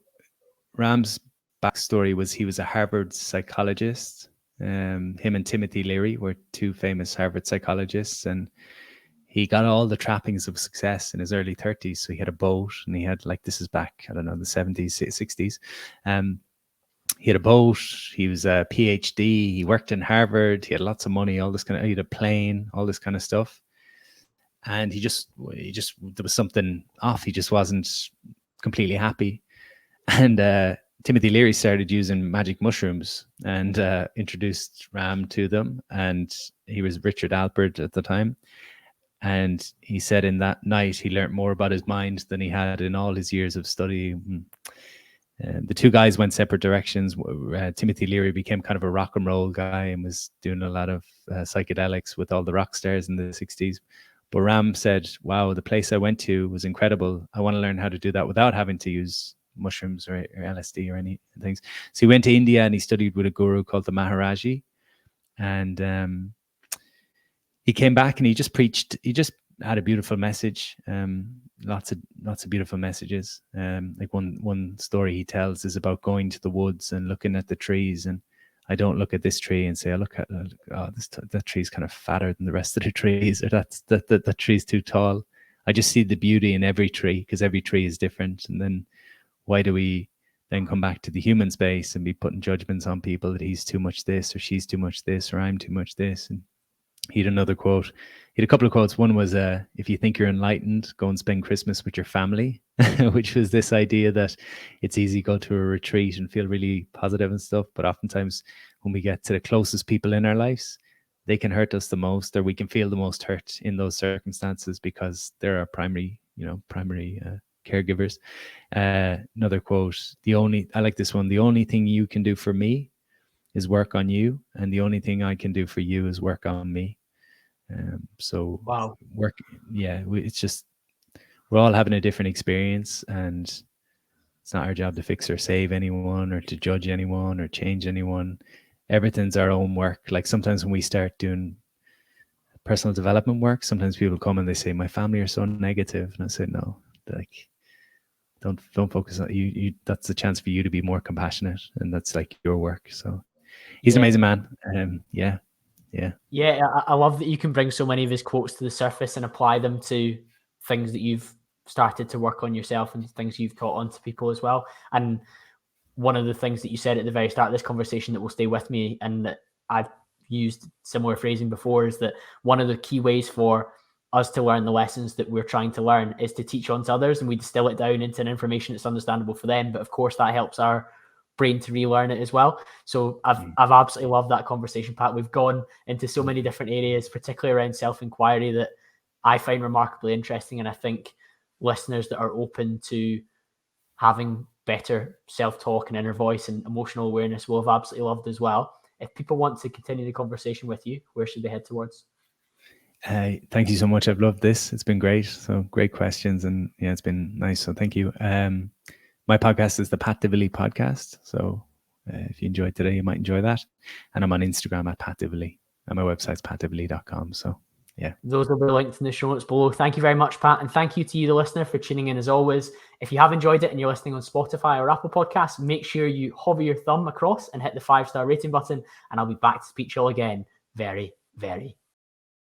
Ram's backstory was he was a Harvard psychologist. Him and Timothy Leary were two famous Harvard psychologists, and he got all the trappings of success in his early 30s. So he had a boat, and he had, like, this is back, I don't know, the 70s, 60s. He had a boat, he was a PhD, he worked in Harvard, he had lots of money, all this kind of, he had a plane, all this kind of stuff. And he just, there was something off. He just wasn't completely happy. And Timothy Leary started using magic mushrooms and introduced Ram to them. And he was Richard Alpert at the time. And he said in that night, he learned more about his mind than he had in all his years of study. The two guys went separate directions. Timothy Leary became kind of a rock and roll guy and was doing a lot of psychedelics with all the rock stars in the 60s. But Ram said, wow, the place I went to was incredible. I want to learn how to do that without having to use mushrooms or LSD or any things. So he went to India and he studied with a guru called the Maharaji. And he came back and he just preached. He just had a beautiful message. Lots of beautiful messages. Like one story he tells is about going to the woods and looking at the trees. And I don't look at this tree and say, "I look at that tree's kind of fatter than the rest of the trees," or that tree's too tall. I just see the beauty in every tree because every tree is different. And then why do we then come back to the human space and be putting judgments on people that he's too much this or she's too much this or I'm too much this? And he had another quote. He had a couple of quotes. One was, if you think you're enlightened, go and spend Christmas with your family, which was this idea that it's easy to go to a retreat and feel really positive and stuff. But oftentimes when we get to the closest people in our lives, they can hurt us the most, or we can feel the most hurt in those circumstances because they're our primary caregivers. Another quote, I like this one. The only thing you can do for me is work on you, and the only thing I can do for you is work on me. So wow, work. Yeah, it's just we're all having a different experience, and it's not our job to fix or save anyone, or to judge anyone, or change anyone. Everything's our own work. Like sometimes when we start doing personal development work, sometimes people come and they say, "My family are so negative," and I say, "No, like." Don't focus on you. That's a chance for you to be more compassionate, and that's like your work. So he's an amazing man. Yeah. I love that you can bring so many of his quotes to the surface and apply them to things that you've started to work on yourself and things you've taught on to people as well. And one of the things that you said at the very start of this conversation that will stay with me, and that I've used similar phrasing before, is that one of the key ways for us to learn the lessons that we're trying to learn is to teach on to others, and we distill it down into an information that's understandable for them. But of course, that helps our brain to relearn it as well. So I've absolutely loved that conversation, Pat. We've gone into so many different areas, particularly around self-inquiry, that I find remarkably interesting. And I think listeners that are open to having better self-talk and inner voice and emotional awareness will have absolutely loved as well. If people want to continue the conversation with you, where should they head towards? Thank you so much. I've loved this. It's been great. So great questions, and yeah, it's been nice. So thank you. My podcast is the Pat Divilly podcast. So if you enjoyed today, you might enjoy that. And I'm on Instagram at Pat Divilly, and my website's patdivilly.com. So yeah. Those will be linked in the show notes below. Thank you very much, Pat. And thank you to you, the listener, for tuning in as always. If you have enjoyed it and you're listening on Spotify or Apple Podcasts, make sure you hover your thumb across and hit the 5-star rating button. And I'll be back to speak to you all again very, very